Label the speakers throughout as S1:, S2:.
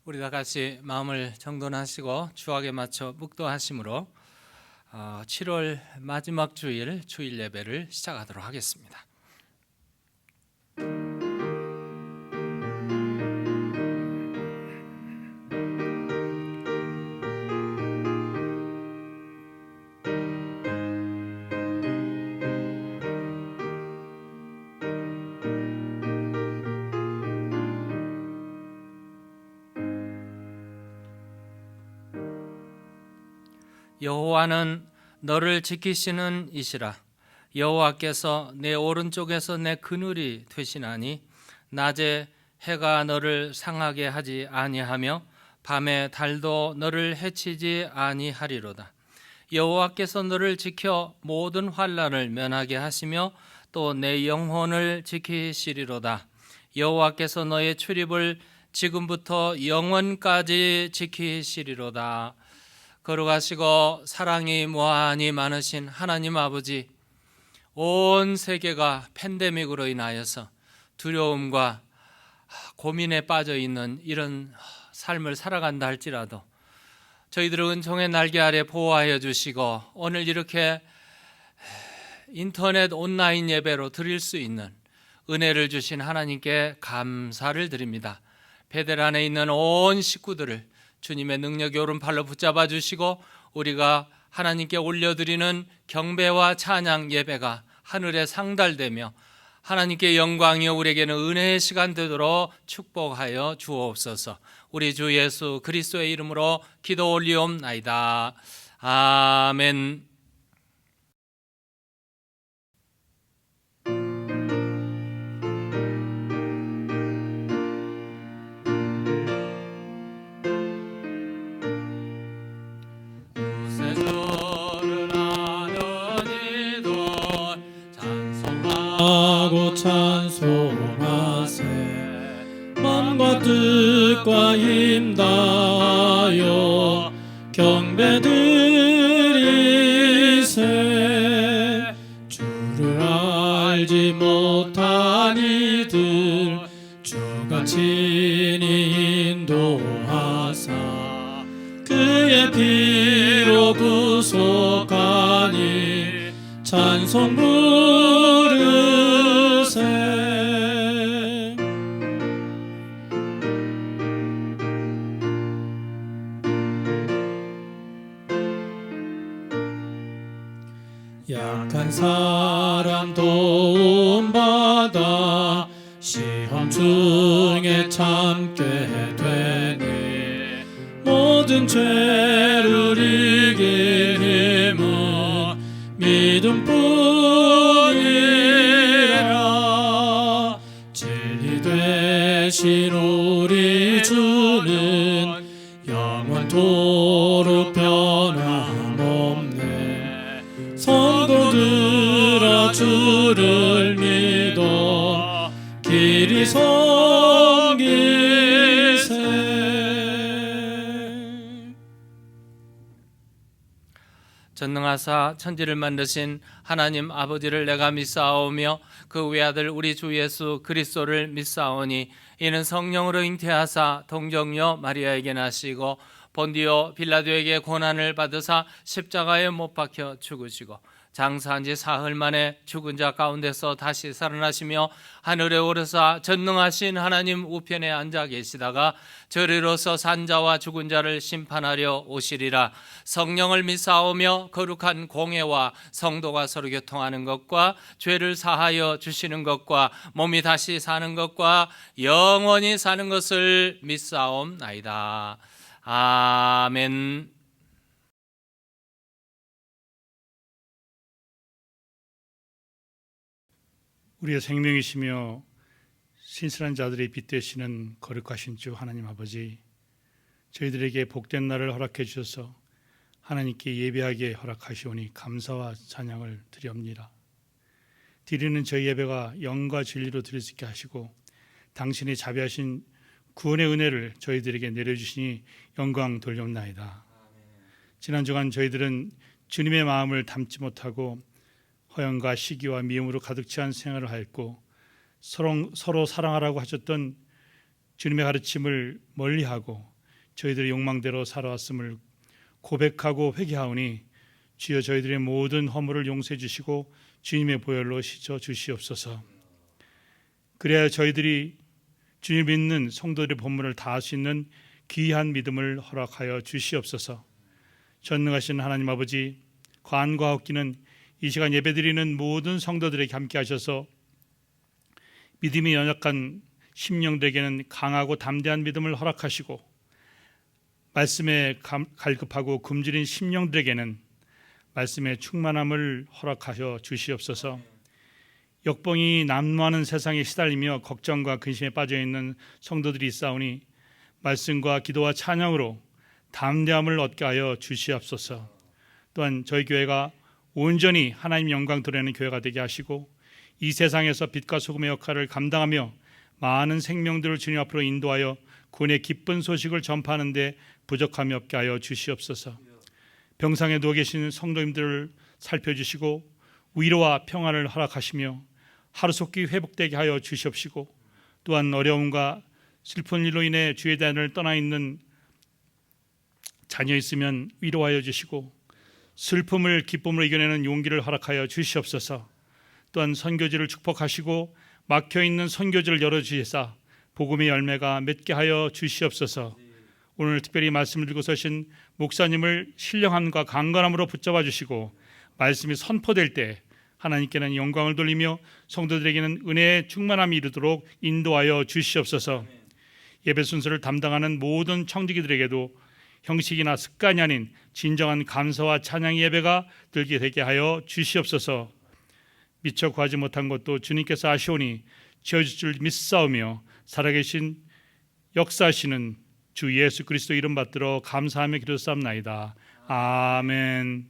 S1: 우리 다 같이 마음을 정돈하시고 주악에 맞춰 묵도하심으로 7월 마지막 주일 예배를 시작하도록 하겠습니다. 여호와는 너를 지키시는 이시라. 여호와께서 내 오른쪽에서 내 그늘이 되시나니 낮에 해가 너를 상하게 하지 아니하며 밤에 달도 너를 해치지 아니하리로다. 여호와께서 너를 지켜 모든 환난을 면하게 하시며 또 내 영혼을 지키시리로다. 여호와께서 너의 출입을 지금부터 영원까지 지키시리로다. 걸어가시고 사랑이 무한히 많으신 하나님 아버지, 온 세계가 팬데믹으로 인하여서 두려움과 고민에 빠져 있는 이런 삶을 살아간다 할지라도 저희들을 은총의 날개 아래 보호하여 주시고 오늘 이렇게 인터넷 온라인 예배로 드릴 수 있는 은혜를 주신 하나님께 감사를 드립니다. 베델 안에 있는 온 식구들을 주님의 능력의 오른팔로 붙잡아 주시고 우리가 하나님께 올려드리는 경배와 찬양 예배가 하늘에 상달되며 하나님께 영광이요 우리에게는 은혜의 시간 되도록 축복하여 주옵소서. 우리 주 예수 그리스도의 이름으로 기도 올리옵나이다. 아멘.
S2: 하고 찬송하세. 마음과 뜻과 힘 다하여 경배드리세. 주를 알지 못한 이들 주가 친히 인도하사 그의 피로 구속하니 찬송 부르세. 약한 사람 도움받아 시험 중에 참게 되니 모든 죄를 이길 힘은 믿음뿐이라. 진리 되신 우리 주는 영원토록 변함없네. 성도들아 주를 믿어 길이 섬기세.
S1: 전능하사 천지를 만드신 하나님 아버지를 내가 믿사오며 그 외아들 우리 주 예수 그리스도를 믿사오니 이는 성령으로 잉태하사 동정녀 마리아에게 나시고 본디오 빌라도에게 고난을 받으사 십자가에 못 박혀 죽으시고 장사한 지 사흘 만에 죽은 자 가운데서 다시 살아나시며 하늘에 오르사 전능하신 하나님 우편에 앉아 계시다가 저리로서 산 자와 죽은 자를 심판하려 오시리라. 성령을 믿사오며 거룩한 공회와 성도가 서로 교통하는 것과 죄를 사하여 주시는 것과 몸이 다시 사는 것과 영원히 사는 것을 믿사옵나이다. 아멘.
S3: 우리의 생명이시며 신실한 자들의 빛 되시는 거룩하신 주 하나님 아버지, 저희들에게 복된 날을 허락해 주셔서 하나님께 예배하게 허락하시오니 감사와 찬양을 드리옵니다. 드리는 저희 예배가 영과 진리로 드릴 수 있게 하시고 당신의 자비하신 구원의 은혜를 저희들에게 내려주시니 영광 돌려옵나이다. 지난 주간 저희들은 주님의 마음을 담지 못하고 허영과 시기와 미움으로 가득 찬 생활을 하였고 서로 사랑하라고 하셨던 주님의 가르침을 멀리하고 저희들의 욕망대로 살아왔음을 고백하고 회개하오니 주여 저희들의 모든 허물을 용서해 주시고 주님의 보혈로 씻어 주시옵소서. 그래야 저희들이 주님 믿는 성도들의 본분을 다할 수 있는 귀한 믿음을 허락하여 주시옵소서. 전능하신 하나님 아버지, 관과 헛기는 이 시간 예배드리는 모든 성도들에게 함께 하셔서 믿음이 연약한 심령들에게는 강하고 담대한 믿음을 허락하시고 말씀에 갈급하고 굶주린 심령들에게는 말씀의 충만함을 허락하여 주시옵소서. 역병이 난무하는 세상에 시달리며 걱정과 근심에 빠져있는 성도들이 있사오니 말씀과 기도와 찬양으로 담대함을 얻게 하여 주시옵소서. 또한 저희 교회가 온전히 하나님 영광 드러내는 교회가 되게 하시고 이 세상에서 빛과 소금의 역할을 감당하며 많은 생명들을 주님 앞으로 인도하여 구원의 기쁜 소식을 전파하는 데 부족함이 없게 하여 주시옵소서. 병상에 누워 계신 성도님들을 살펴주시고 위로와 평안을 허락하시며 하루속히 회복되게 하여 주시옵시고 또한 어려움과 슬픈 일로 인해 주의 대안을 떠나 있는 자녀 있으면 위로하여 주시고 슬픔을 기쁨으로 이겨내는 용기를 허락하여 주시옵소서. 또한 선교지를 축복하시고 막혀있는 선교지를 열어주시사 복음의 열매가 맺게 하여 주시옵소서. 오늘 특별히 말씀을 들고 서신 목사님을 신령함과 강건함으로 붙잡아 주시고 말씀이 선포될 때 하나님께는 영광을 돌리며 성도들에게는 은혜의 충만함이 이르도록 인도하여 주시옵소서. 예배 순서를 담당하는 모든 청지기들에게도 형식이나 습관이 아닌 진정한 감사와 찬양 예배가 들게 되게 하여 주시옵소서. 미처 구하지 못한 것도 주님께서 아시오니 지어질 줄 믿사오며 살아계신 역사하시는 주 예수 그리스도 이름 받들어 감사하며 기도사옵나이다. 아멘.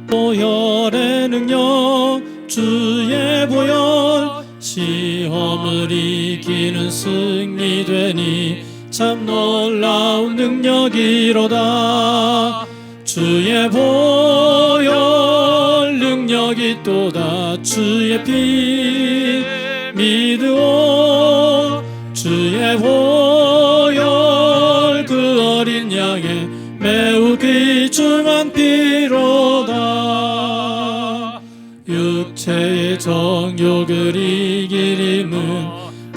S2: 보혈의 능력 주의 보혈 시험을 이기는 승리되니 참 놀라운 능력이로다. 주의 보혈 능력이 또다. 주의 피 믿으오. 주의 보혈 그 어린 양의 매우 귀중한 피로다. 육체의 정욕을 이길 힘은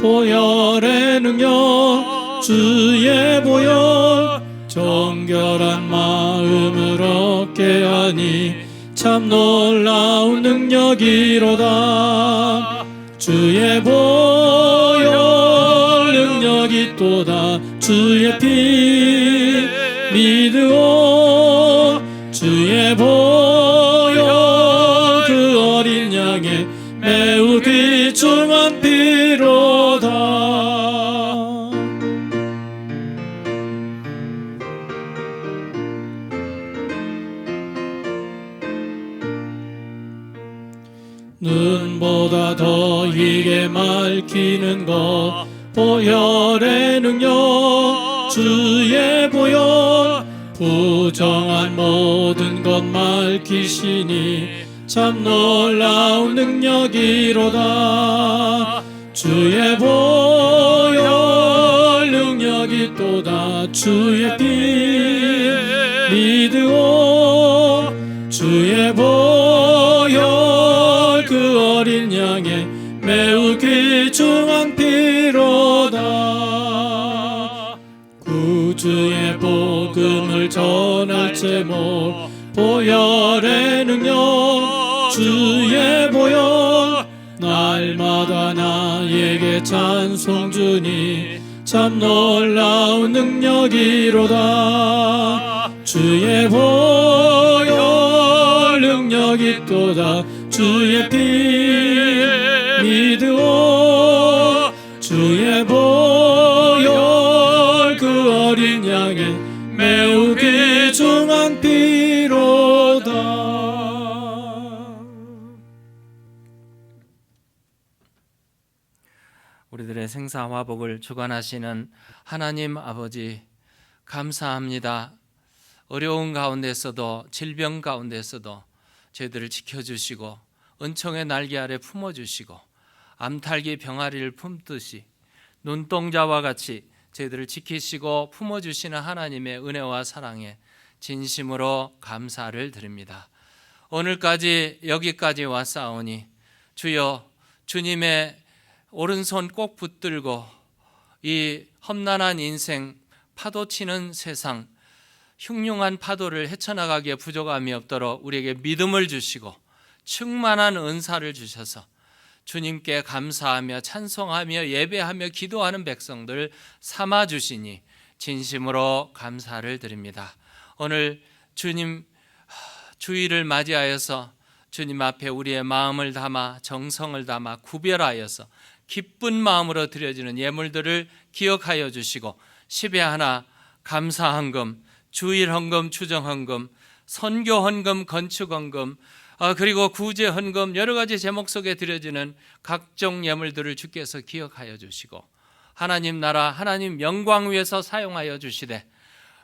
S2: 보혈의 능력 주의 보혈 정결한 마음을 얻게 하니 참 놀라운 능력이로다. 주의 보혈 능력이 또다. 주의 피 믿으오. 주의 보혈 그 어린 양의 매우 귀중한 피로다. 눈보다 더 희게 맑히는 것 보혈의 능력 주의 보혈 부정한 모든 것 맑히시니 참 놀라운 능력이로다. 주의 보혈 능력이 또다. 주의 피 믿으오. 주의 보혈 그 어린 양의 매우 귀중한 피로다. 구주의 복음을 전할 제목 보혈의 능력 주의 보혈 날마다 나에게 찬송 주니 참 놀라운 능력이로다. 주의 보혈 여기 있도다. 주의 피 믿으오. 주의 보혈 그 어린 양의 매우 귀중한 피로다.
S1: 우리들의 생사화복을 주관하시는 하나님 아버지, 감사합니다. 어려운 가운데서도, 질병 가운데서도 저희들을 지켜주시고 은총의 날개 아래 품어주시고 암탈기 병아리를 품듯이 눈동자와 같이 저희들을 지키시고 품어주시는 하나님의 은혜와 사랑에 진심으로 감사를 드립니다. 오늘까지 여기까지 왔사오니 주여, 주님의 오른손 꼭 붙들고 이 험난한 인생, 파도치는 세상, 흉흉한 파도를 헤쳐나가기에 부족함이 없도록 우리에게 믿음을 주시고 충만한 은사를 주셔서 주님께 감사하며 찬송하며 예배하며 기도하는 백성들 삼아 주시니 진심으로 감사를 드립니다. 오늘 주님 주일을 맞이하여서 주님 앞에 우리의 마음을 담아 정성을 담아 구별하여서 기쁜 마음으로 드려지는 예물들을 기억하여 주시고 10의 하나 감사헌금, 주일헌금, 추정헌금, 선교헌금, 건축헌금, 그리고 구제헌금, 여러 가지 제목 속에 드려지는 각종 예물들을 주께서 기억하여 주시고 하나님 나라, 하나님 영광 위에서 사용하여 주시되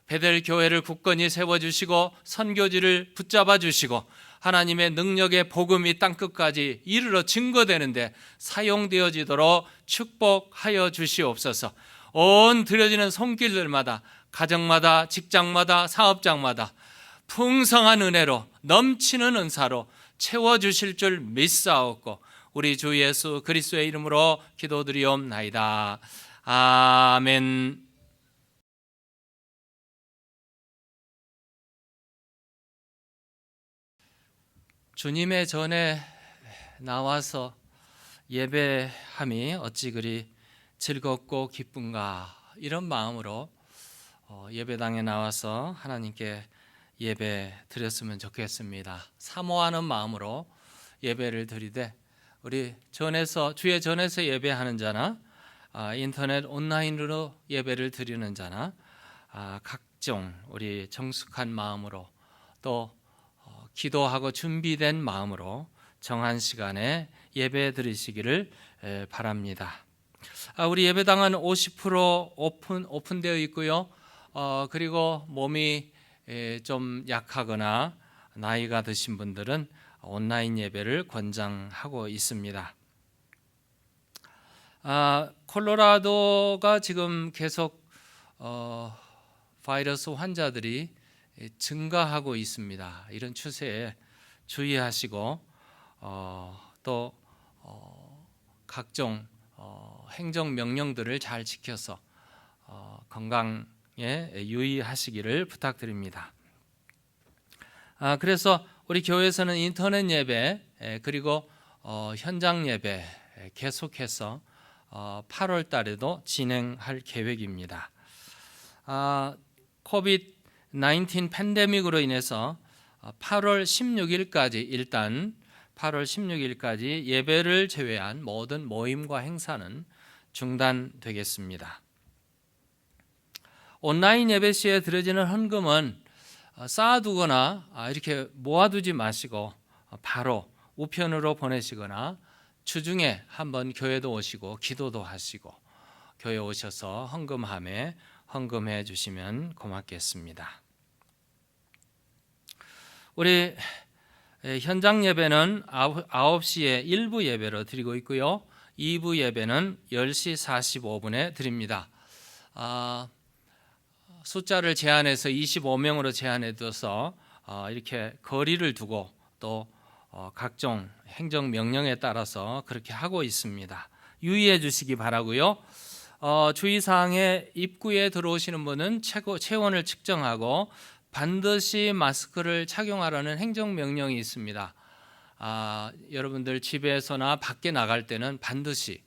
S1: 베델 교회를 굳건히 세워주시고 선교지를 붙잡아 주시고 하나님의 능력의 복음이 땅끝까지 이르러 증거되는데 사용되어지도록 축복하여 주시옵소서. 온 드려지는 손길들마다, 가정마다, 직장마다, 사업장마다 풍성한 은혜로, 넘치는 은사로 채워주실 줄 믿사옵고 우리 주 예수 그리스도의 이름으로 기도드리옵나이다. 아멘. 주님의 전에 나와서 예배함이 어찌 그리 즐겁고 기쁜가, 이런 마음으로 예배당에 나와서 하나님께 예배 드렸으면 좋겠습니다. 사모하는 마음으로 예배를 드리되 우리 주의 전에서 예배하는 자나 인터넷 온라인으로 예배를 드리는 자나 각종 우리 정숙한 마음으로 또 기도하고 준비된 마음으로 정한 시간에 예배 드리시기를 바랍니다. 우리 예배당은 50% 오픈되어 있고요. 그리고 몸이 좀 약하거나 나이가 드신 분들은 온라인 예배를 권장하고 있습니다. 콜로라도가 지금 계속 바이러스 환자들이 증가하고 있습니다. 이런 추세에 주의하시고 또 각종 행정 명령들을 잘 지켜서 건강에 유의하시기를 부탁드립니다. 그래서 우리 교회에서는 인터넷 예배 그리고 현장 예배 계속해서 8월 달에도 진행할 계획입니다. 코비드-19 팬데믹으로 인해서 8월 16일까지 일단 8월 16일까지 예배를 제외한 모든 모임과 행사는 중단되겠습니다. 온라인 예배 시에 드려지는 헌금은 쌓아두거나 이렇게 모아두지 마시고 바로 우편으로 보내시거나 주중에 한번 교회도 오시고 기도도 하시고 교회 오셔서 헌금해 주시면 고맙겠습니다. 우리 현장 예배는 9시에 1부 예배로 드리고 있고요. 2부 예배는 10시 45분에 드립니다. 숫자를 제한해서 25명으로 제한해 둬서 이렇게 거리를 두고 또 각종 행정 명령에 따라서 그렇게 하고 있습니다. 유의해 주시기 바라고요. 주의사항에 입구에 들어오시는 분은 체온을 측정하고 반드시 마스크를 착용하라는 행정명령이 있습니다. 여러분들 집에서나 밖에 나갈 때는 반드시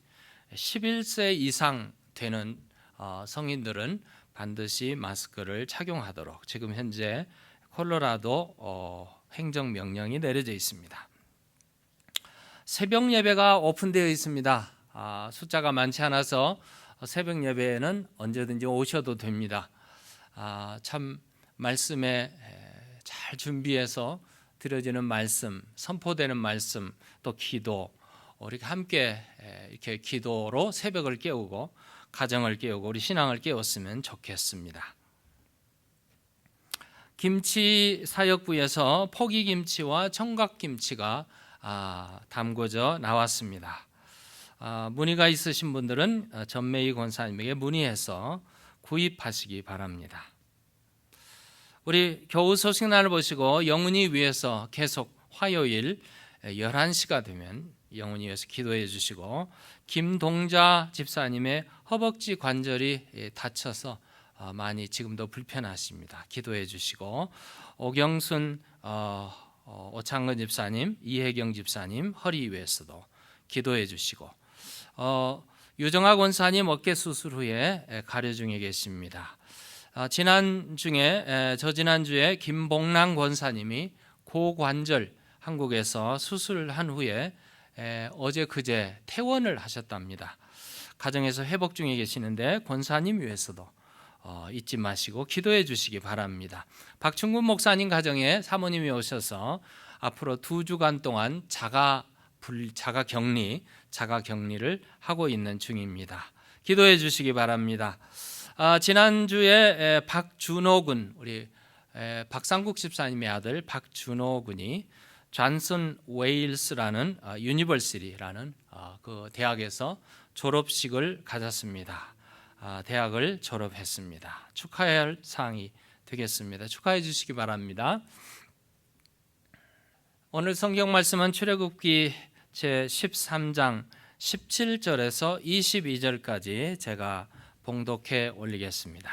S1: 11세 이상 되는 성인들은 반드시 마스크를 착용하도록 지금 현재 콜로라도 행정명령이 내려져 있습니다. 새벽 예배가 오픈되어 있습니다. 숫자가 많지 않아서 새벽 예배에는 언제든지 오셔도 됩니다. 참 말씀에 잘 준비해서 드려지는 말씀, 선포되는 말씀, 또 기도, 우리 함께 이렇게 기도로 새벽을 깨우고 가정을 깨우고 우리 신앙을 깨웠으면 좋겠습니다. 김치 사역부에서 포기김치와 청각김치가 담궈져 나왔습니다. 문의가 있으신 분들은 전매희 권사님에게 문의해서 구입하시기 바랍니다. 우리 교우 소식란을 보시고 영혼이 위해서 계속 화요일 11시가 되면 영혼이 위해서 기도해 주시고, 김동자 집사님의 허벅지 관절이 다쳐서 많이 지금도 불편하십니다. 기도해 주시고, 오경순 오창근 집사님, 이혜경 집사님 허리 위에서도 기도해 주시고, 유정아 권사님 어깨 수술 후에 가려 중에 계십니다. 저지난주에 김봉랑 권사님이 고관절 한국에서 수술한 후에 어제 그제 퇴원을 하셨답니다. 가정에서 회복 중에 계시는데 권사님 위해서도 잊지 마시고 기도해 주시기 바랍니다. 박충근 목사님 가정에 사모님이 오셔서 앞으로 2주간 동안 자가 격리를 하고 있는 중입니다. 기도해 주시기 바랍니다. 지난주에 박준호 우리 박상국 집사님의 아들 박준호 군이 존슨 웨일스라는 유니버시티라는 그 대학에서 졸업식을 가졌습니다. 대학을 졸업했습니다. 축하해야 할 사항이 되겠습니다. 축하해 주시기 바랍니다. 오늘 성경 말씀은 출애굽기 제13장 17절에서 22절까지 제가 봉독해 올리겠습니다.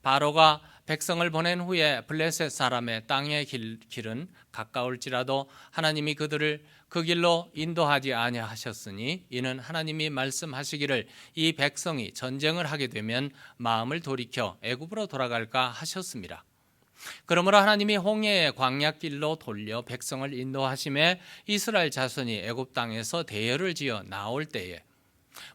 S1: 바로가 백성을 보낸 후에 블레셋 사람의 땅의 길은 가까울지라도 하나님이 그들을 그 길로 인도하지 아니하셨으니 이는 하나님이 말씀하시기를 이 백성이 전쟁을 하게 되면 마음을 돌이켜 애굽으로 돌아갈까 하셨습니다. 그러므로 하나님이 홍해의 광야길로 돌려 백성을 인도하심에 이스라엘 자손이 애굽 땅에서 대열을 지어 나올 때에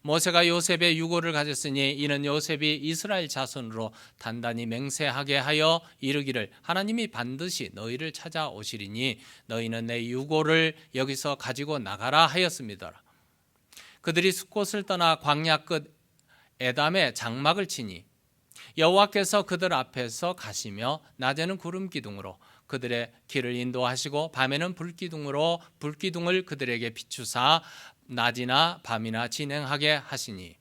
S1: 모세가 요셉의 유고를 가졌으니 이는 요셉이 이스라엘 자손으로 단단히 맹세하게 하여 이르기를 하나님이 반드시 너희를 찾아오시리니 너희는 내 유고를 여기서 가지고 나가라 하였습니다. 그들이 숫곳을 떠나 광야 끝 에담에 장막을 치니 여호와께서 그들 앞에서 가시며 낮에는 구름 기둥으로 그들의 길을 인도하시고 밤에는 불기둥을 그들에게 비추사 낮이나 밤이나 진행하게 하시니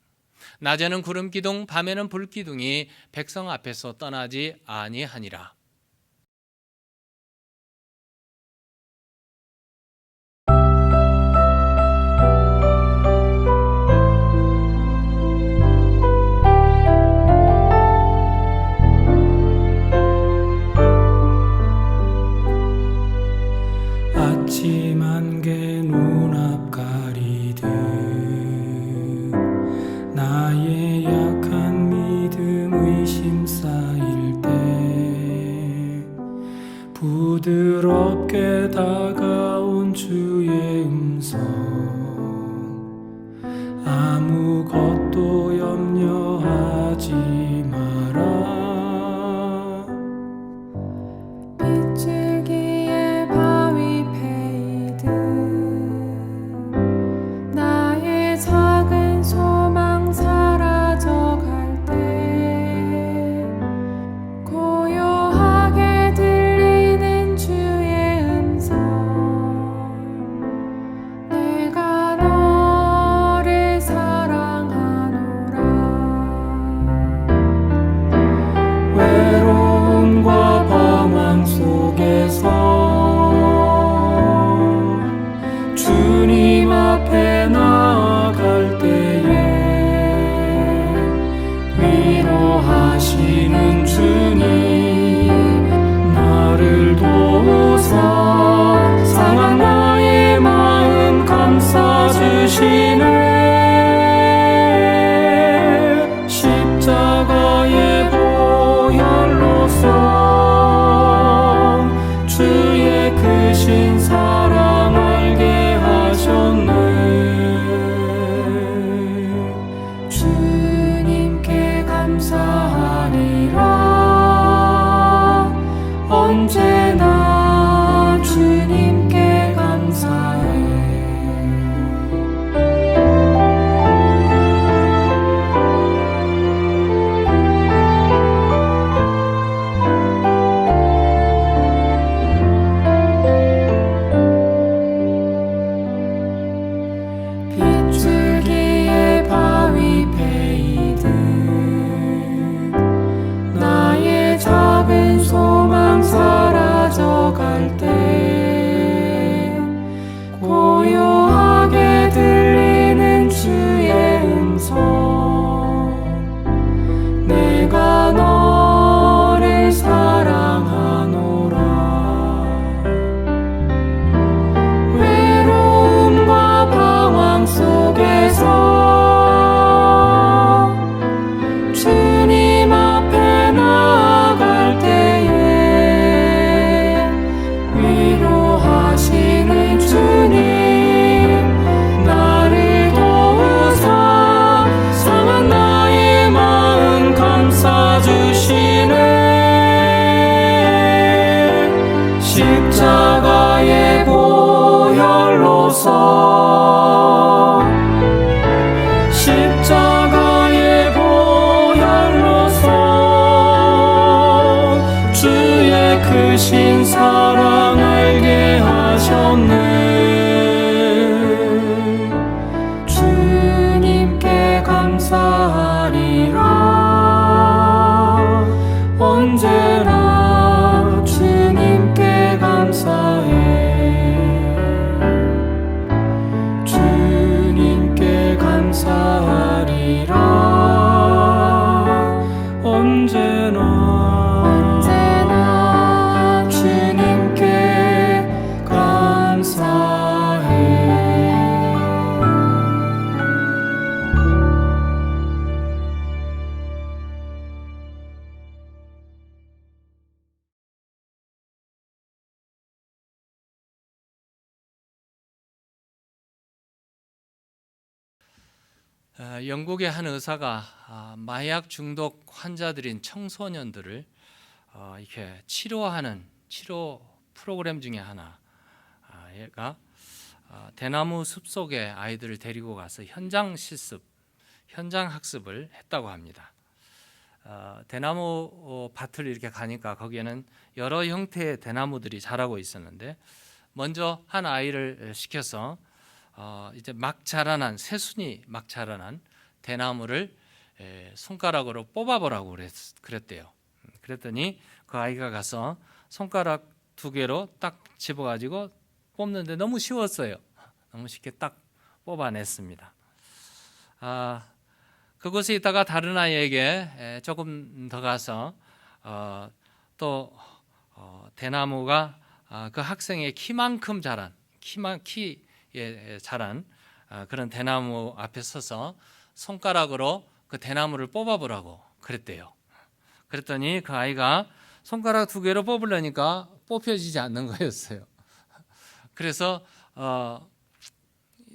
S1: 낮에는 구름 기둥 밤에는 불기둥이 백성 앞에서 떠나지 아니하니라.
S2: 아침 안개 눈앞 가리듯 나의 약한 믿음 의심 쌓일 때 부드럽게 다가온 주의 음성 아무것도 염려하지 마라.
S4: 빗줄기에 바위 패이듯 나의 작은 소망 사라져갈 때 고요하게 들리는 주의 음성 내가 너를 사랑하노라. 언제나 주님께 감사해. 빗줄기에 바위 베이듯 나의 작은 소망 사라져갈 때 고요하게 들리는 주의 음성 내가 너를 사랑하노라. 외로움과 방황 속에서 주님 앞에 나아갈 때에 위로하시는 주님 나를 도우사 상한 나의 마음 감싸 주시네. 십자가의 보혈로서 십자가의 보혈로서 주의 크신 사랑 알게 하셨네. 주님께 감사하리라. 언제나 주님께 감사해. 주님께 감사하리라. 언제나 주님께 감사해.
S1: 영국의 한 의사가 마약 중독 환자들인 청소년들을 이렇게 치료하는 치료 프로그램 중에 하나 얘가 대나무 숲 속에 아이들을 데리고 가서 현장 실습, 현장 학습을 했다고 합니다. 대나무 밭을 이렇게 가니까 거기에는 여러 형태의 대나무들이 자라고 있었는데 먼저 한 아이를 시켜서 이제 막 자라난 새순이 막 자라난 대나무를 손가락으로 뽑아보라고 그랬대요. 그랬더니 그 아이가 가서 손가락 2개로 딱 집어가지고 뽑는데 너무 쉬웠어요. 너무 쉽게 딱 뽑아냈습니다. 그곳에 있다가 다른 아이에게 조금 더 가서 또 대나무가 그 학생의 키만큼 자란 키에 자란 그런 대나무 앞에 서서 손가락으로 그 대나무를 뽑아보라고 그랬대요. 그랬더니 그 아이가 손가락 2개로 뽑으려니까 뽑혀지지 않는 거였어요. 그래서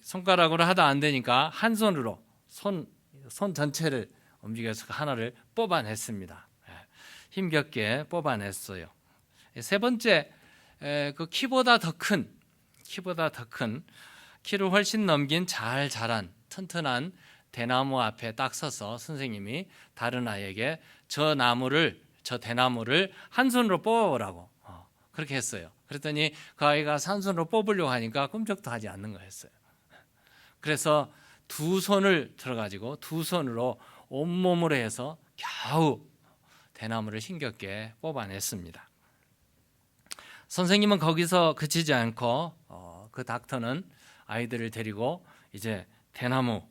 S1: 손가락으로 하다 안 되니까 한 손으로 손 전체를 움직여서 하나를 뽑아냈습니다. 힘겹게 뽑아냈어요. 세 번째, 그 키보다 더 큰 키를 훨씬 넘긴 잘 자란 튼튼한 대나무 앞에 딱 서서 선생님이 다른 아이에게 저 대나무를 한 손으로 뽑아보라고 그렇게 했어요. 그랬더니 그 아이가 한 손으로 뽑으려고 하니까 꿈쩍도 하지 않는 거였어요. 그래서 2손을 들어가지고 2손으로 온몸으로 해서 겨우 대나무를 힘겹게 뽑아냈습니다. 선생님은 거기서 그치지 않고 그 닥터는 아이들을 데리고 이제 대나무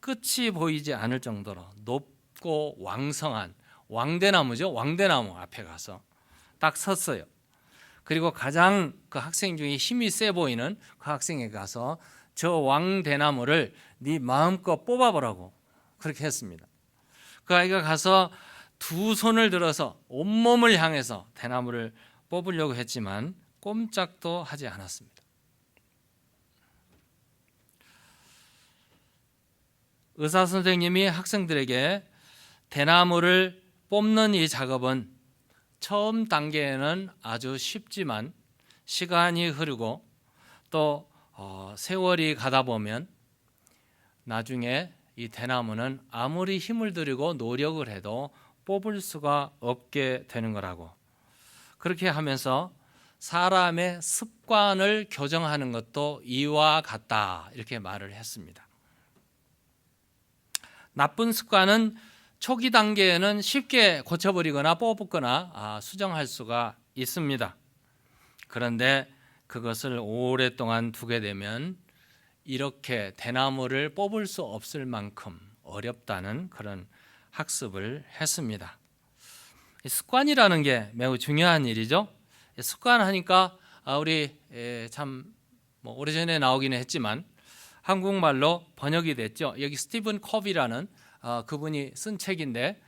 S1: 끝이 보이지 않을 정도로 높고 왕성한 왕대나무죠. 왕대나무 앞에 가서 딱 섰어요. 그리고 가장 그 학생 중에 힘이 세 보이는 그 학생에 가서 저 왕대나무를 네 마음껏 뽑아보라고 그렇게 했습니다. 그 아이가 가서 2손을 들어서 온몸을 향해서 대나무를 뽑으려고 했지만 꼼짝도 하지 않았습니다. 의사 선생님이 학생들에게 대나무를 뽑는 이 작업은 처음 단계에는 아주 쉽지만 시간이 흐르고 또 세월이 가다 보면 나중에 이 대나무는 아무리 힘을 들이고 노력을 해도 뽑을 수가 없게 되는 거라고. 그렇게 하면서 사람의 습관을 교정하는 것도 이와 같다, 이렇게 말을 했습니다. 나쁜 습관은 초기 단계에는 쉽게 고쳐버리거나 뽑거나 수정할 수가 있습니다. 그런데 그것을 오랫동안 두게 되면 이렇게 대나무를 뽑을 수 없을 만큼 어렵다는 그런 학습을 했습니다. 습관이라는 게 매우 중요한 일이죠. 습관하니까 우리 참 오래전에 나오기는 했지만 한국말로 번역이 됐죠. 여기 스티븐 커비라는 그분이 쓴 책인데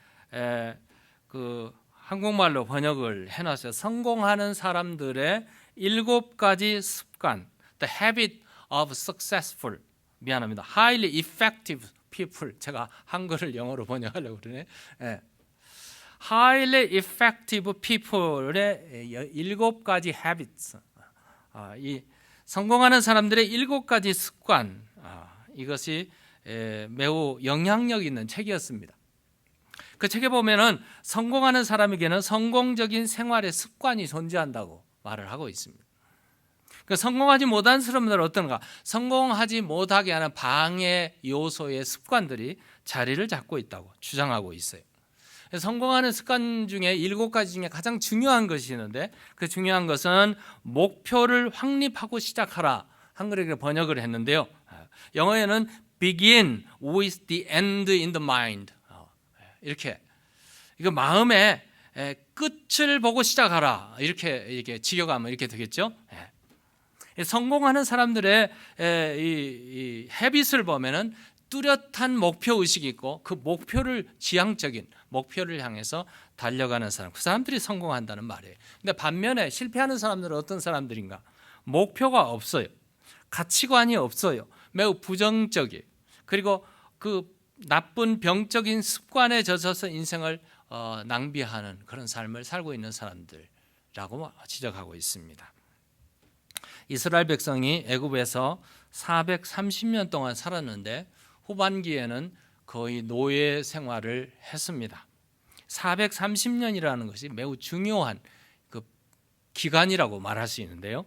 S1: 그 한국말로 번역을 해놨어요. 성공하는 사람들의 7가지 습관, The Habit of Successful, 미안합니다, Highly Effective People. 제가 한글을 영어로 번역하려고 그러네. Highly Effective People의 7가지 Habits, 이 성공하는 사람들의 7가지 습관, 이것이 매우 영향력 있는 책이었습니다. 그 책에 보면은 성공하는 사람에게는 성공적인 생활의 습관이 존재한다고 말을 하고 있습니다. 그 성공하지 못한 사람들은 어떤가? 성공하지 못하게 하는 방해 요소의 습관들이 자리를 잡고 있다고 주장하고 있어요. 성공하는 습관 중에 7가지 중에 가장 중요한 것이 있는데, 그 중요한 것은 목표를 확립하고 시작하라, 한글에 번역을 했는데요. 영어에는 begin with the end in the mind, 이렇게, 이거 마음에 끝을 보고 시작하라, 이렇게 직역하면 이렇게 되겠죠. 성공하는 사람들의 이 헤빗을 보면은 뚜렷한 목표 의식이 있고 그 목표를 지향적인 목표를 향해서 달려가는 사람, 그 사람들이 성공한다는 말이에요. 근데 반면에 실패하는 사람들은 어떤 사람들인가? 목표가 없어요. 가치관이 없어요. 매우 부정적이에요. 그리고 그 나쁜 병적인 습관에 젖어서 인생을 낭비하는 그런 삶을 살고 있는 사람들이라고 지적하고 있습니다. 이스라엘 백성이 애굽에서 430년 동안 살았는데 후반기에는 거의 노예 생활을 했습니다. 430년이라는 것이 매우 중요한 그 기간이라고 말할 수 있는데요.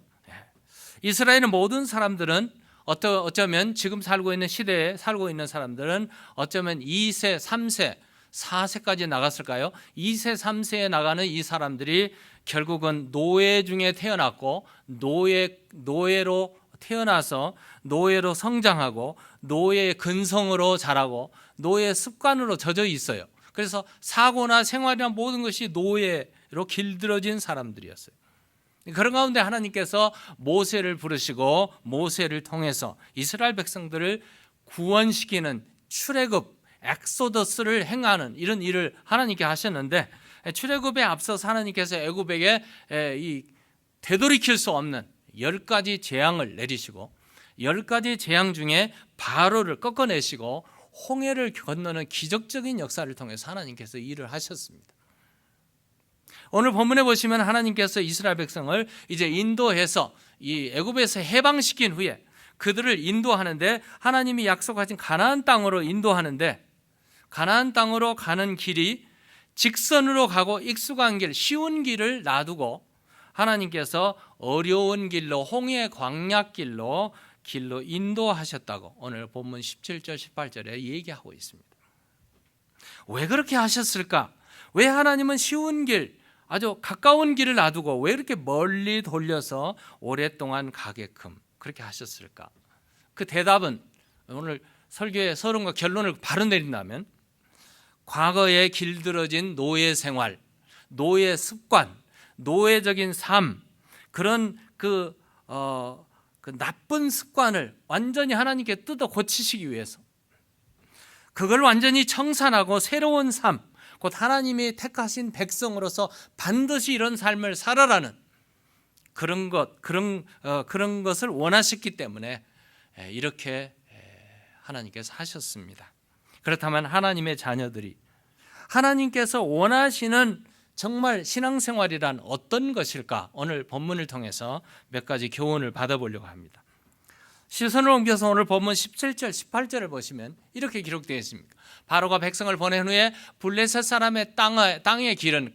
S1: 이스라엘의 모든 사람들은 어쩌면 지금 살고 있는 시대에 살고 있는 사람들은 어쩌면 2세, 3세, 4세까지 나갔을까요? 2세, 3세에 나가는 이 사람들이 결국은 노예 중에 태어났고 노예로 태어나서 노예로 성장하고 노예의 근성으로 자라고 노예의 습관으로 젖어 있어요. 그래서 사고나 생활이나 모든 것이 노예로 길들어진 사람들이었어요. 그런 가운데 하나님께서 모세를 부르시고 모세를 통해서 이스라엘 백성들을 구원시키는 출애굽, 엑소더스를 행하는 이런 일을 하나님께 하셨는데, 출애굽에 앞서서 하나님께서 애굽에게 이 되돌이킬 수 없는 10가지 재앙을 내리시고 10가지 재앙 중에 바로를 꺾어내시고 홍해를 건너는 기적적인 역사를 통해서 하나님께서 일을 하셨습니다. 오늘 본문에 보시면 하나님께서 이스라엘 백성을 이제 인도해서 이 애굽에서 해방시킨 후에 그들을 인도하는데, 하나님이 약속하신 가나안 땅으로 인도하는데, 가나안 땅으로 가는 길이 직선으로 가고 익숙한 길, 쉬운 길을 놔두고 하나님께서 어려운 길로, 홍해 광야길로 인도하셨다고 오늘 본문 17절 18절에 얘기하고 있습니다. 왜 그렇게 하셨을까? 왜 하나님은 쉬운 길, 아주 가까운 길을 놔두고 왜 이렇게 멀리 돌려서 오랫동안 가게끔 그렇게 하셨을까? 그 대답은 오늘 설교의 서론과 결론을 바로 내린다면, 과거에 길들어진 노예 생활, 노예 습관, 노예적인 삶, 그런 그 나쁜 습관을 완전히 하나님께 뜯어 고치시기 위해서, 그걸 완전히 청산하고 새로운 삶, 곧 하나님이 택하신 백성으로서 반드시 이런 삶을 살아라는 그런 것을 원하셨기 때문에 이렇게 하나님께서 하셨습니다. 그렇다면 하나님의 자녀들이 하나님께서 원하시는 정말 신앙생활이란 어떤 것일까? 오늘 본문을 통해서 몇 가지 교훈을 받아보려고 합니다. 시선을 옮겨서 오늘 본문 17절, 18절을 보시면 이렇게 기록되어 있습니다. 바로가 백성을 보낸 후에 블레셋 사람의 땅의 길은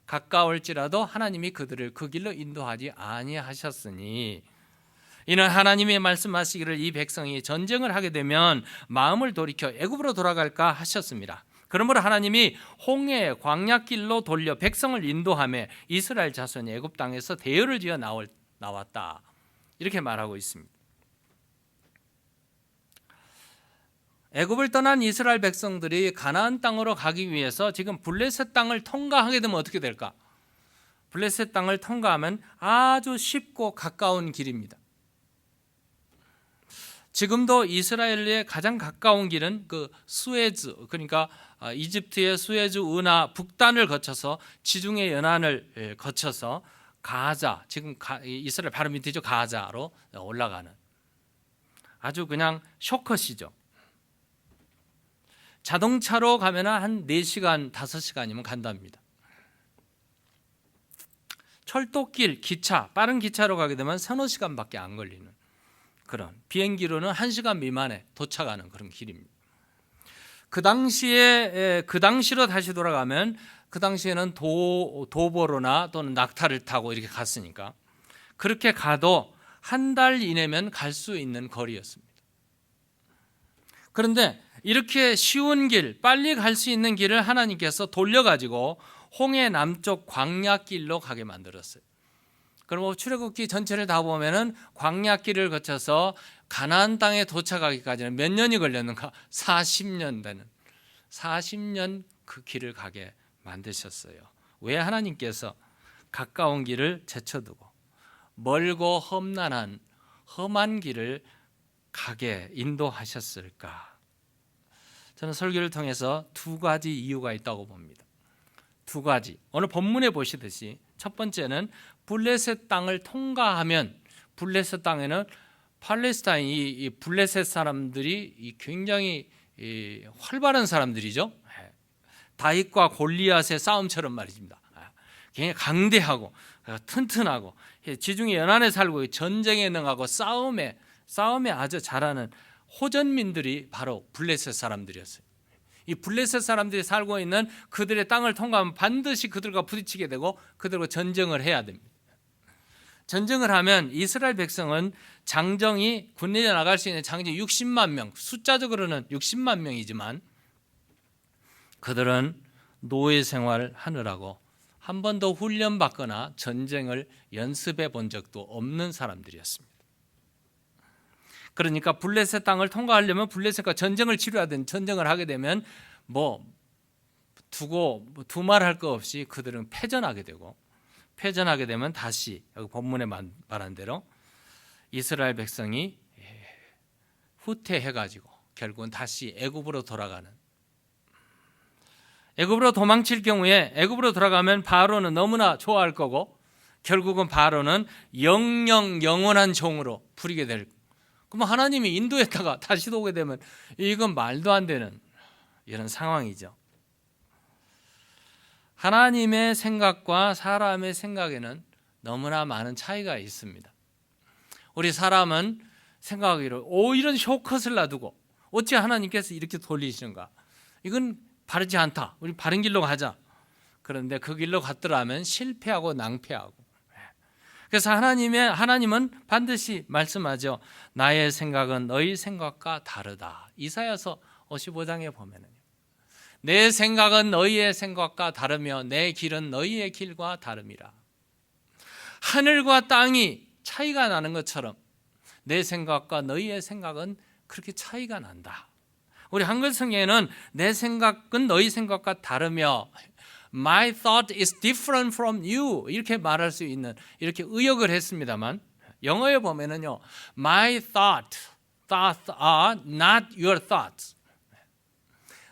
S1: 가까울지라도 하나님이 그들을 그 길로 인도하지 아니하셨으니 이는 하나님이 말씀하시기를 이 백성이 전쟁을 하게 되면 마음을 돌이켜 애굽으로 돌아갈까 하셨습니다. 그러므로 하나님이 홍해의 광야길로 돌려 백성을 인도하며 이스라엘 자손이 애굽 땅에서 대열을 지어 나왔다. 이렇게 말하고 있습니다. 애굽을 떠난 이스라엘 백성들이 가나안 땅으로 가기 위해서 지금 블레셋 땅을 통과하게 되면 어떻게 될까? 블레셋 땅을 통과하면 아주 쉽고 가까운 길입니다. 지금도 이스라엘의 가장 가까운 길은 그 수에즈, 그러니까 이집트의 수에즈 운하 북단을 거쳐서 지중해 연안을 거쳐서 가자, 지금 이스라엘 바로 밑이죠. 가자로 올라가는 아주 그냥 쇼컷이죠. 자동차로 가면 한 4시간, 5시간이면 간답니다. 철도길, 기차, 빠른 기차로 가게 되면 3-4시간밖에 안 걸리는 그런, 비행기로는 1시간 미만에 도착하는 그런 길입니다. 그 당시로 다시 돌아가면 그 당시에는 도보로나 또는 낙타를 타고 이렇게 갔으니까 그렇게 가도 한 달 이내면 갈 수 있는 거리였습니다. 그런데 이렇게 쉬운 길, 빨리 갈 수 있는 길을 하나님께서 돌려가지고 홍해 남쪽 광야길로 가게 만들었어요. 그리고 출애굽기 전체를 다 보면은 광야길을 거쳐서 가나안 땅에 도착하기까지는 몇 년이 걸렸는가? 40년 되는 40년 그 길을 가게 만드셨어요. 왜 하나님께서 가까운 길을 제쳐두고 멀고 험난한 험한 길을 가게 인도하셨을까? 저는 설교를 통해서 2가지 이유가 있다고 봅니다. 2가지. 오늘 본문에 보시듯이 첫 번째는 블레셋 땅을 통과하면 블레셋 땅에는 팔레스타인 이 블레셋 사람들이 굉장히 활발한 사람들이죠. 다윗과 골리앗의 싸움처럼 말입니다. 굉장히 강대하고 튼튼하고 지중해 연안에 살고 전쟁에 능하고 싸움에 아주 잘하는 호전민들이 바로 블레셋 사람들이었어요. 이 블레셋 사람들이 살고 있는 그들의 땅을 통과하면 반드시 그들과 부딪히게 되고 그들과 전쟁을 해야 됩니다. 전쟁을 하면 이스라엘 백성은 장정이 군대에 나갈 수 있는 장정이 60만 명, 숫자적으로는 60만 명이지만 그들은 노예 생활을 하느라고 한 번도 훈련받거나 전쟁을 연습해 본 적도 없는 사람들이었습니다. 그러니까 블레셋 땅을 통과하려면 블레셋과 전쟁을 치료하든 전쟁을 하게 되면 두말할 거 없이 그들은 패전하게 되고 패전하게 되면 다시 여기 본문에 말한 대로 이스라엘 백성이 후퇴해가지고 결국은 다시 애굽으로 돌아가는, 애굽으로 도망칠 경우에 애굽으로 돌아가면 바로는 너무나 좋아할 거고 결국은 바로는 영원한 종으로 부리게 될 거고, 그럼 하나님이 인도했다가 다시 오게 되면 이건 말도 안 되는 이런 상황이죠. 하나님의 생각과 사람의 생각에는 너무나 많은 차이가 있습니다. 우리 사람은 생각하기로 이런 쇼컷을 놔두고 어찌 하나님께서 이렇게 돌리시는가? 이건 바르지 않다. 우리 바른 길로 가자. 그런데 그 길로 갔더라면 실패하고 낭패하고. 그래서 하나님은 반드시 말씀하죠. 나의 생각은 너희 생각과 다르다. 이사야서 55장에 보면은 내 생각은 너희의 생각과 다르며 내 길은 너희의 길과 다름이라. 하늘과 땅이 차이가 나는 것처럼 내 생각과 너희의 생각은 그렇게 차이가 난다. 우리 한글 성경에는 내 생각은 너희 생각과 다르며 My thought is different from you 이렇게 말할 수 있는, 이렇게 의역을 했습니다만 영어에 보면은요 My thoughts are not your thoughts.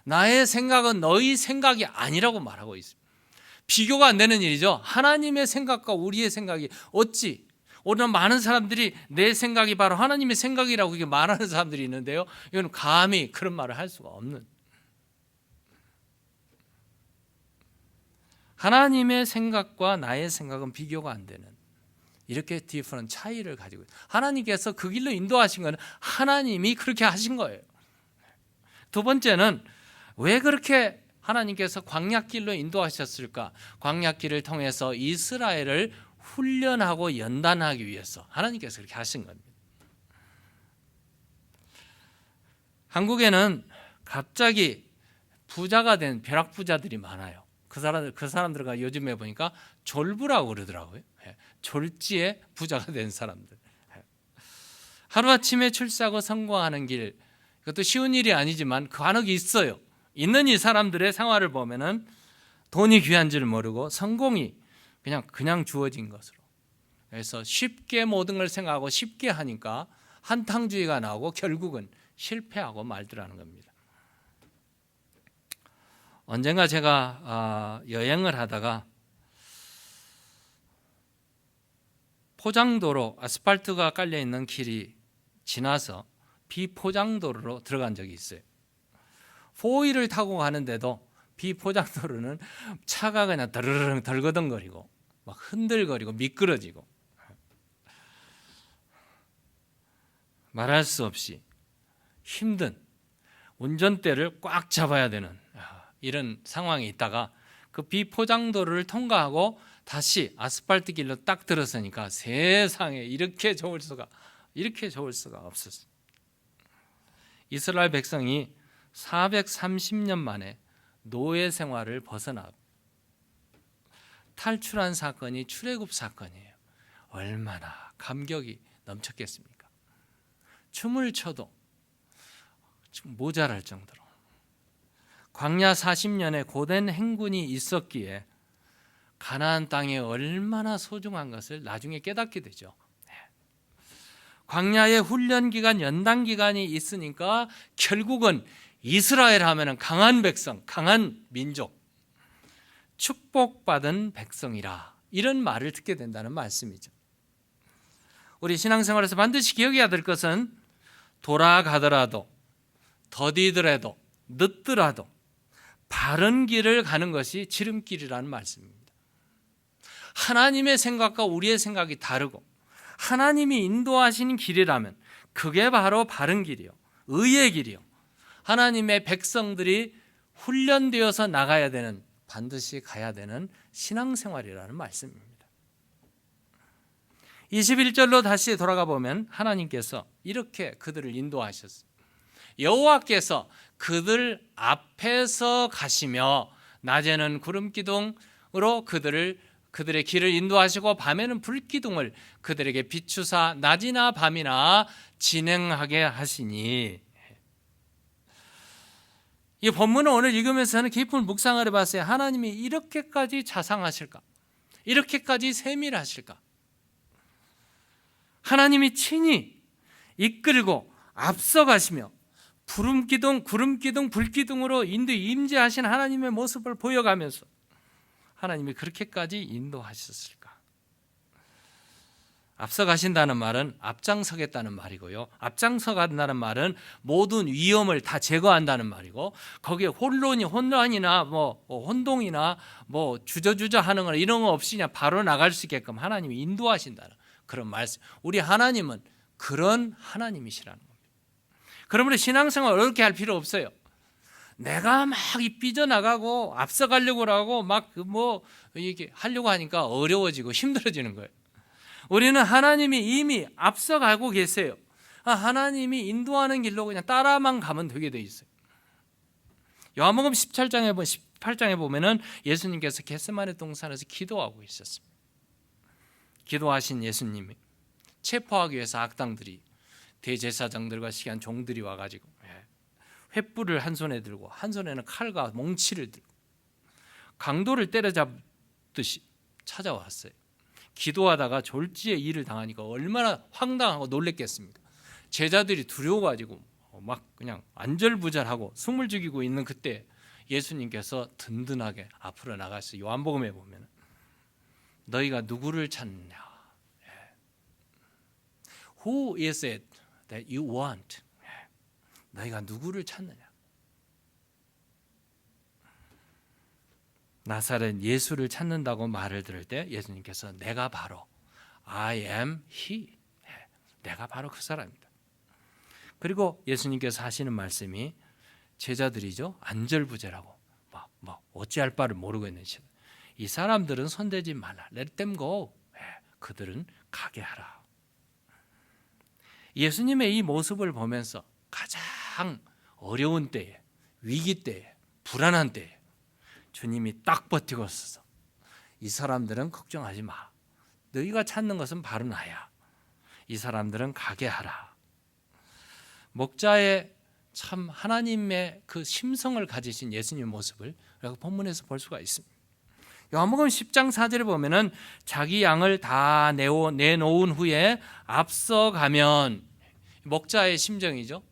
S1: 나의 생각은 너희 생각이 아니라고 말하고 있습니다. 비교가 안 되는 일이죠. 하나님의 생각과 우리의 생각이 어찌, 오늘 많은 사람들이 내 생각이 바로 하나님의 생각이라고 이렇게 말하는 사람들이 있는데요, 이건 감히 그런 말을 할 수가 없는. 하나님의 생각과 나의 생각은 비교가 안 되는 이렇게 디퍼런 차이를 가지고 있어요. 하나님께서 그 길로 인도하신 건 하나님이 그렇게 하신 거예요. 두 번째는 왜 그렇게 하나님께서 광야길로 인도하셨을까? 광야길을 통해서 이스라엘을 훈련하고 연단하기 위해서 하나님께서 그렇게 하신 겁니다. 한국에는 갑자기 부자가 된 벼락부자들이 많아요. 그 사람들과 요즘에 보니까 졸부라고 그러더라고요. 졸지에 부자가 된 사람들. 하루아침에 출세하고 성공하는 길, 이것도 쉬운 일이 아니지만 그 간혹 있어요. 있는 이 사람들의 생활을 보면은 돈이 귀한 줄 모르고 성공이 그냥 주어진 것으로. 그래서 쉽게 모든 걸 생각하고 쉽게 하니까 한탕주의가 나오고 결국은 실패하고 말더라는 겁니다. 언젠가 제가 여행을 하다가 포장도로 아스팔트가 깔려 있는 길이 지나서 비포장도로로 들어간 적이 있어요. 4위를 타고 가는데도 비포장도로는 차가 그냥 드르릉 덜거덩거리고 막 흔들거리고 미끄러지고 말할 수 없이 힘든 운전대를 꽉 잡아야 되는 이런 상황이 있다가 그 비포장도로를 통과하고 다시 아스팔트 길로 딱 들어서니까 세상에 이렇게 좋을 수가 없었어요. 이스라엘 백성이 430년 만에 노예 생활을 벗어나 탈출한 사건이 출애굽 사건이에요. 얼마나 감격이 넘쳤겠습니까? 춤을 춰도 모자랄 정도로 광야 40년의 고된 행군이 있었기에 가나안 땅이 얼마나 소중한 것을 나중에 깨닫게 되죠. 광야의 훈련 기간, 연단 기간이 있으니까 결국은 이스라엘 하면은 강한 백성, 강한 민족, 축복받은 백성이라 이런 말을 듣게 된다는 말씀이죠. 우리 신앙생활에서 반드시 기억해야 될 것은 돌아가더라도 더디더라도 늦더라도 바른 길을 가는 것이 지름길이라는 말씀입니다. 하나님의 생각과 우리의 생각이 다르고 하나님이 인도하신 길이라면 그게 바로 바른 길이요, 의의 길이요, 하나님의 백성들이 훈련되어서 나가야 되는, 반드시 가야 되는 신앙생활이라는 말씀입니다. 21절로 다시 돌아가 보면 하나님께서 이렇게 그들을 인도하셨어요. 여호와께서 그들 앞에서 가시며 낮에는 구름 기둥으로 그들의 길을 인도하시고 밤에는 불기둥을 그들에게 비추사 낮이나 밤이나 진행하게 하시니. 이 본문을 오늘 읽으면서는 깊은 묵상을 해봤어요. 하나님이 이렇게까지 자상하실까? 이렇게까지 세밀하실까? 하나님이 친히 이끌고 앞서가시며 구름기둥, 불기둥으로 임재하신 하나님의 모습을 보여가면서 하나님이 그렇게까지 인도하셨을까? 앞서가신다는 말은 앞장서겠다는 말이고요. 앞장서간다는 말은 모든 위험을 다 제거한다는 말이고, 거기에 혼란이나 혼동이나 주저주저 하는 거나 이런 거 없이 그냥 바로 나갈 수 있게끔 하나님이 인도하신다는 그런 말씀. 우리 하나님은 그런 하나님이시라는 겁니다. 그러므로 신앙생활 어렵게 할 필요 없어요. 내가 막 삐져나가고 앞서가려고 하고 이게 하려고 하니까 어려워지고 힘들어지는 거예요. 우리는 하나님이 이미 앞서가고 계세요. 하나님이 인도하는 길로 그냥 따라만 가면 되게 돼 있어요. 요한복음 18장에 보면은 예수님께서 겟세마네 동산에서 기도하고 있었습니다. 기도하신 예수님이 체포하기 위해서 악당들이, 대제사장들과 시기한 종들이 와가지고 횃불을 한 손에 들고 한 손에는 칼과 몽치를 들고 강도를 때려잡듯이 찾아왔어요. 기도하다가 졸지에 일을 당하니까 얼마나 황당하고 놀랬겠습니까? 제자들이 두려워가지고 막 그냥 안절부절하고 숨을 죽이고 있는 그때 예수님께서 든든하게 앞으로 나가서 요한복음에 보면 너희가 누구를 찾느냐? Who is it that you want? 너희가 누구를 찾느냐? 나사렛 예수를 찾는다고 말을 들을 때 예수님께서 내가 바로 I am he, 내가 바로 그 사람입니다. 그리고 예수님께서 하시는 말씀이 제자들이죠, 안절부절하고 막 어찌할 바를 모르고 있는 시대, 이 사람들은 손대지 말라, let them go, 그들은 가게 하라. 예수님의 이 모습을 보면서 가장 어려운 때에, 위기 때에, 불안한 때에 주님이 딱 버티고 있어서 이 사람들은 걱정하지 마, 너희가 찾는 것은 바로 나야, 이 사람들은 가게 하라. 목자의 참 하나님의 그 심성을 가지신 예수님의 모습을 우리가 본문에서 볼 수가 있습니다. 요한복음 10장 4절에 보면은 자기 양을 다 내놓은 후에 앞서가면, 목자의 심정이죠,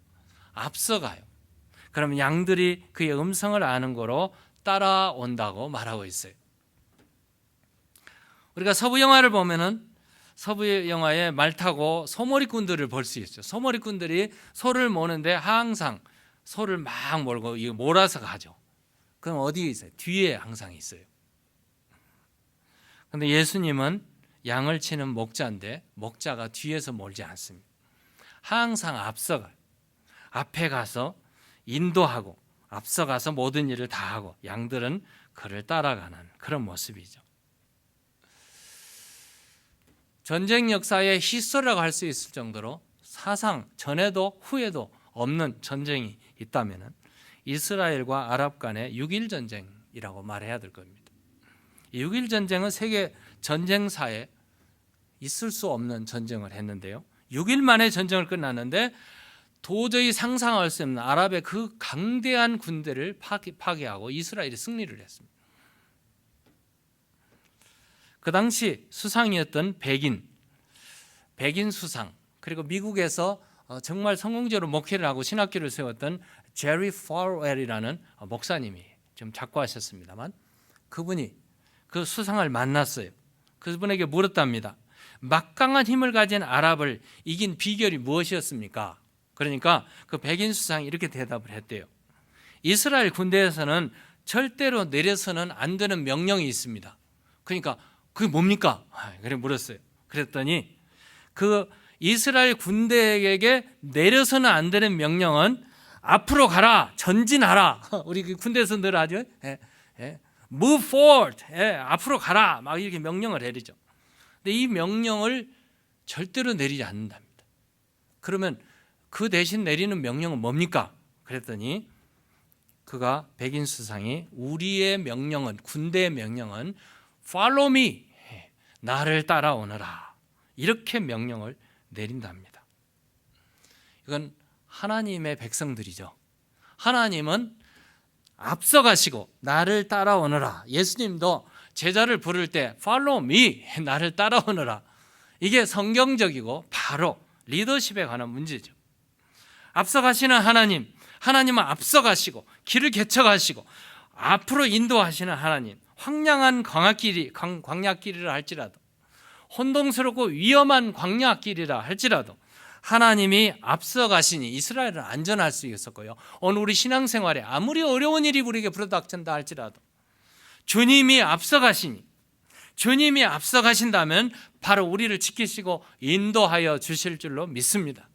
S1: 앞서가요. 그러면 양들이 그의 음성을 아는 거로 따라온다고 말하고 있어요. 우리가 서부 영화를 보면은 서부 영화에 말 타고 소머리꾼들을 볼 수 있어요. 소머리꾼들이 소를 모는데 항상 소를 막 몰고 몰아서 가죠. 그럼 어디에 있어요? 뒤에 항상 있어요. 그런데 예수님은 양을 치는 목자인데 목자가 뒤에서 몰지 않습니다. 항상 앞서가요. 앞에 가서 인도하고 앞서가서 모든 일을 다 하고 양들은 그를 따라가는 그런 모습이죠. 전쟁 역사의 히스토리라고 할 수 있을 정도로 사상 전에도 후에도 없는 전쟁이 있다면 이스라엘과 아랍 간의 6.1 전쟁이라고 말해야 될 겁니다. 6.1 전쟁은 세계 전쟁사에 있을 수 없는 전쟁을 했는데요, 6일 만에 전쟁을 끝났는데 도저히 상상할 수 없는 아랍의 그 강대한 군대를 파괴하고 이스라엘이 승리를 했습니다. 그 당시 수상이었던 백인 수상, 그리고 미국에서 정말 성공적으로 목회를 하고 신학교를 세웠던 제리 팔웰이라는 목사님이 좀 작고하셨습니다만, 그분이 그 수상을 만났어요. 그분에게 물었답니다. 막강한 힘을 가진 아랍을 이긴 비결이 무엇이었습니까? 그러니까 그 백인 수상이 이렇게 대답을 했대요. 이스라엘 군대에서는 절대로 내려서는 안 되는 명령이 있습니다. 그러니까 그게 뭡니까? 그래 물었어요. 그랬더니 그 이스라엘 군대에게 내려서는 안 되는 명령은 앞으로 가라, 전진하라. 우리 군대에서 늘 하죠. Move forward. 앞으로 가라. 막 이렇게 명령을 내리죠. 근데 이 명령을 절대로 내리지 않는답니다. 그러면 그 대신 내리는 명령은 뭡니까? 그랬더니 그가 백인 수상이 우리의 명령은, 군대의 명령은 Follow me, 나를 따라오너라, 이렇게 명령을 내린답니다. 이건 하나님의 백성들이죠. 하나님은 앞서가시고 나를 따라오너라. 예수님도 제자를 부를 때 Follow me, 나를 따라오너라. 이게 성경적이고 바로 리더십에 관한 문제죠. 앞서가시는 하나님, 하나님은 앞서가시고 길을 개척하시고 앞으로 인도하시는 하나님, 황량한 광야길이라 할지라도, 혼동스럽고 위험한 광야길이라 할지라도 하나님이 앞서가시니 이스라엘은 안전할 수 있었고요, 오늘 우리 신앙생활에 아무리 어려운 일이 우리에게 불어닥친다 할지라도 주님이 앞서가시니, 주님이 앞서가신다면 바로 우리를 지키시고 인도하여 주실 줄로 믿습니다.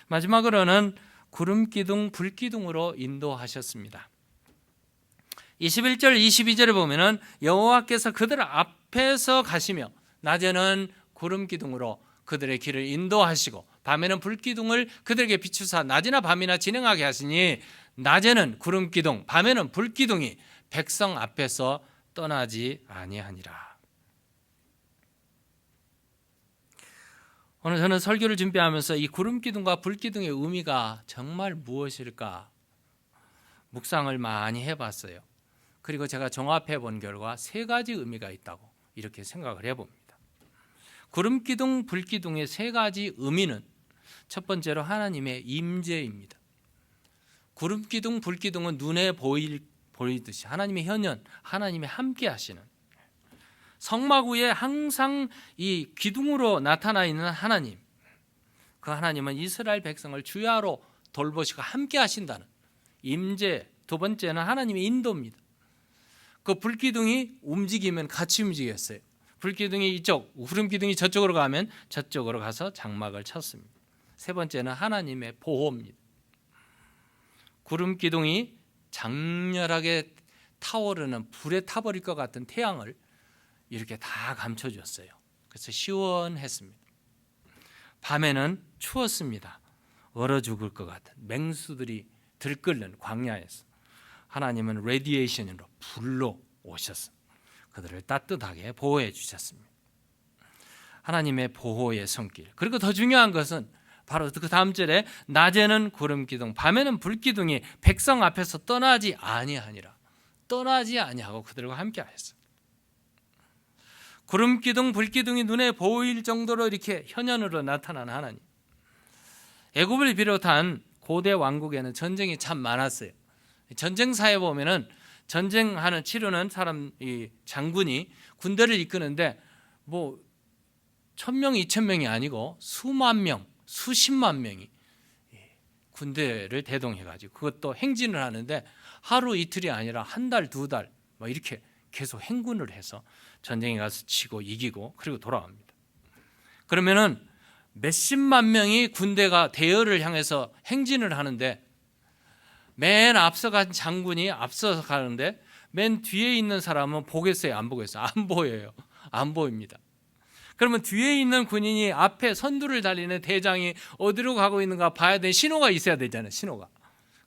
S1: 마지막으로는 구름기둥, 불기둥으로 인도하셨습니다. 21절 22절에 보면은 여호와께서 그들 앞에서 가시며 낮에는 구름기둥으로 그들의 길을 인도하시고 밤에는 불기둥을 그들에게 비추사 낮이나 밤이나 진행하게 하시니 낮에는 구름기둥, 밤에는 불기둥이 백성 앞에서 떠나지 아니하니라. 오늘 저는 설교를 준비하면서 이 구름기둥과 불기둥의 의미가 정말 무엇일까 묵상을 많이 해봤어요. 그리고 제가 종합해 본 결과 3가지 의미가 있다고 이렇게 생각을 해봅니다. 구름기둥, 불기둥의 3가지 의미는 첫 번째로 하나님의 임재입니다. 구름기둥, 불기둥은 눈에 보이듯이 하나님의 현현, 하나님의 함께 하시는, 성막 위에 항상 이 기둥으로 나타나 있는 하나님, 그 하나님은 이스라엘 백성을 주야로 돌보시고 함께 하신다는 임재. 두 번째는 하나님의 인도입니다. 그 불기둥이 움직이면 같이 움직였어요. 불기둥이 이쪽, 구름기둥이 저쪽으로 가면 저쪽으로 가서 장막을 쳤습니다. 세 번째는 하나님의 보호입니다. 구름기둥이 장렬하게 타오르는 불에 타버릴 것 같은 태양을 이렇게 다 감춰줬어요. 그래서 시원했습니다. 밤에는 추웠습니다. 얼어 죽을 것 같은 맹수들이 들끓는 광야에서 하나님은 레디에이션으로 불로 오셔서 그들을 따뜻하게 보호해 주셨습니다. 하나님의 보호의 손길. 그리고 더 중요한 것은 바로 그 다음 절에 낮에는 구름기둥, 밤에는 불기둥이 백성 앞에서 떠나지 아니하니라. 떠나지 아니하고 그들과 함께 하셨어요. 구름기둥, 불기둥이 눈에 보일 정도로 이렇게 현현으로 나타난 하나님. 애굽을 비롯한 고대 왕국에는 전쟁이 참 많았어요. 전쟁사에 보면은 전쟁하는 치르는 사람, 이 장군이 군대를 이끄는데 뭐 1,000명, 2,000명이 아니고 수만 명, 수십만 명이 군대를 대동해가지고 그것도 행진을 하는데 하루 이틀이 아니라 한 달, 두 달 뭐 이렇게 계속 행군을 해서 전쟁에 가서 치고 이기고 그리고 돌아옵니다. 그러면은 몇십만 명이 군대가 대열을 향해서 행진을 하는데 맨 앞서간 장군이 앞서서 가는데 맨 뒤에 있는 사람은 보겠어요? 안 보겠어요? 안 보여요. 안 보입니다. 그러면 뒤에 있는 군인이 앞에 선두를 달리는 대장이 어디로 가고 있는가 봐야 되는 신호가 있어야 되잖아요. 신호가.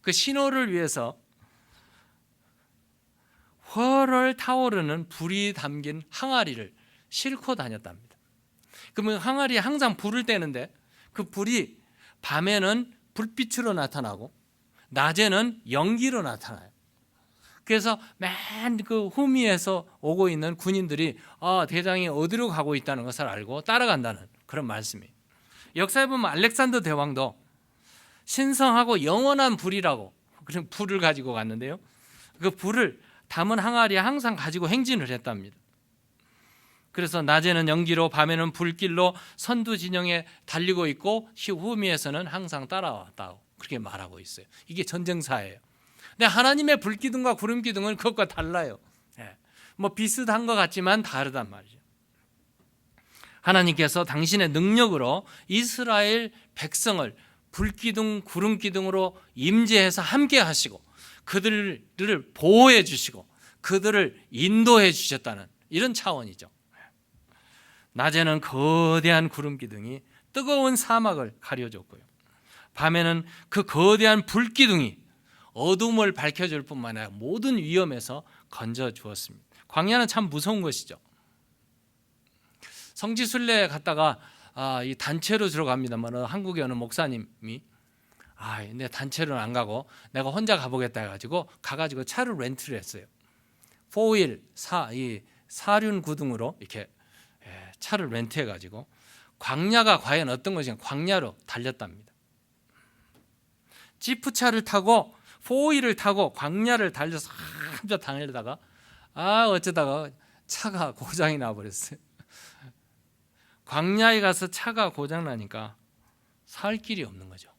S1: 그 신호를 위해서 훨훨 타오르는 불이 담긴 항아리를 싣고 다녔답니다. 그러면 항아리에 항상 불을 떼는데 그 불이 밤에는 불빛으로 나타나고 낮에는 연기로 나타나요. 그래서 맨 그 후미에서 오고 있는 군인들이 대장이 어디로 가고 있다는 것을 알고 따라간다는 그런 말씀이에요. 역사에 보면 알렉산더 대왕도 신성하고 영원한 불이라고 그런 불을 가지고 갔는데요. 그 불을 담은 항아리에 항상 가지고 행진을 했답니다. 그래서 낮에는 연기로 밤에는 불길로 선두 진영에 달리고 있고 후미에서는 항상 따라왔다고 그렇게 말하고 있어요. 이게 전쟁사예요. 근데 하나님의 불기둥과 구름기둥은 그것과 달라요. 뭐 비슷한 것 같지만 다르단 말이죠. 하나님께서 당신의 능력으로 이스라엘 백성을 불기둥, 구름기둥으로 임재해서 함께 하시고 그들을 보호해 주시고 그들을 인도해 주셨다는 이런 차원이죠. 낮에는 거대한 구름기둥이 뜨거운 사막을 가려줬고요. 밤에는 그 거대한 불기둥이 어둠을 밝혀줄 뿐만 아니라 모든 위험에서 건져주었습니다. 광야는 참 무서운 것이죠. 성지순례 갔다가 이 단체로 들어갑니다만 한국에 어느 목사님이 내 단체로는 안 가고 내가 혼자 가보겠다 해가지고 가가지고 차를 렌트를 했어요. 4일 사륜 구둥으로 이렇게 차를 렌트해가지고 광야가 과연 어떤 것인가 광야로 달렸답니다. 지프차를 타고 4일을 타고 광야를 달려서 한참 달리다가 어쩌다가 차가 고장이 나버렸어요. 광야에 가서 차가 고장 나니까 살 길이 없는 거죠.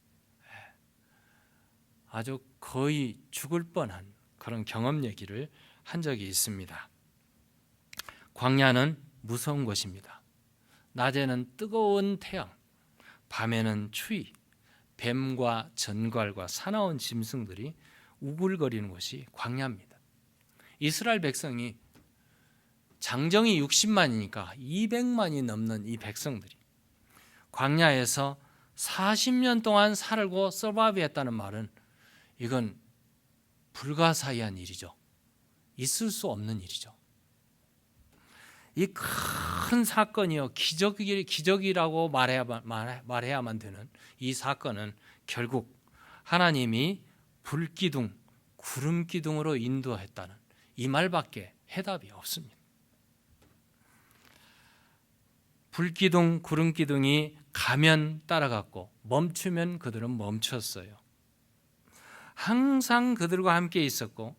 S1: 아주 거의 죽을 뻔한 그런 경험 얘기를 한 적이 있습니다. 광야는 무서운 것입니다. 낮에는 뜨거운 태양, 밤에는 추위, 뱀과 전갈과 사나운 짐승들이 우글거리는 곳이 광야입니다. 이스라엘 백성이 장정이 60만이니까 200만이 넘는 이 백성들이 광야에서 40년 동안 살고 서바이브했다는 말은 이건 불가사의한 일이죠. 있을 수 없는 일이죠. 이 큰 사건이요 기적이라고 말해야만 되는 이 사건은 결국 하나님이 불기둥, 구름기둥으로 인도했다는 이 말밖에 해답이 없습니다. 불기둥, 구름기둥이 가면 따라갔고 멈추면 그들은 멈췄어요. 항상 그들과 함께 있었고